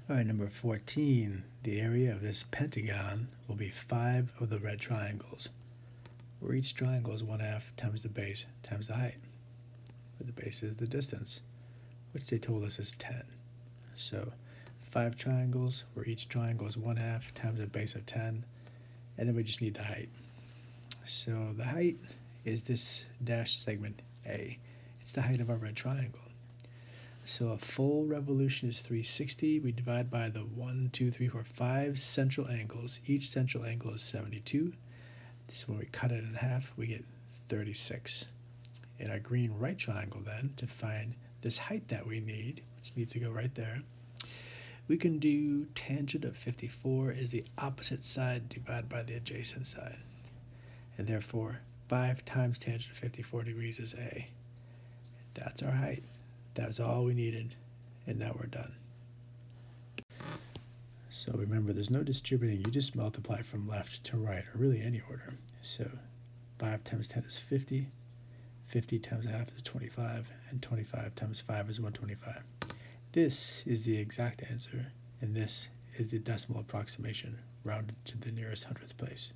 All right, number 14, the area of this pentagon will be 5 of the red triangles, where each triangle is 1/2 times the base times the height, where the base is the distance, which they told us is 10. So 5 triangles, where each triangle is 1/2 times a base of 10, and then we just need the height. So the height is this dashed segment A. It's the height of our red triangle. So a full revolution is 360. We divide by the 1, 2, 3, 4, 5 central angles. Each central angle is 72. So when we cut it in half, we get 36. In our green right triangle then, to find this height that we need, which needs to go right there, we can do tangent of 54 is the opposite side divided by the adjacent side. And therefore, 5 times tangent of 54 degrees is A. That's our height. That's all we needed, and now we're done. So remember, there's no distributing. You just multiply from left to right, or really any order. So 5 times 10 is 50. 50 times a half is 25, and 25 times 5 is 125. This is the exact answer, and this is the decimal approximation rounded to the nearest hundredth place.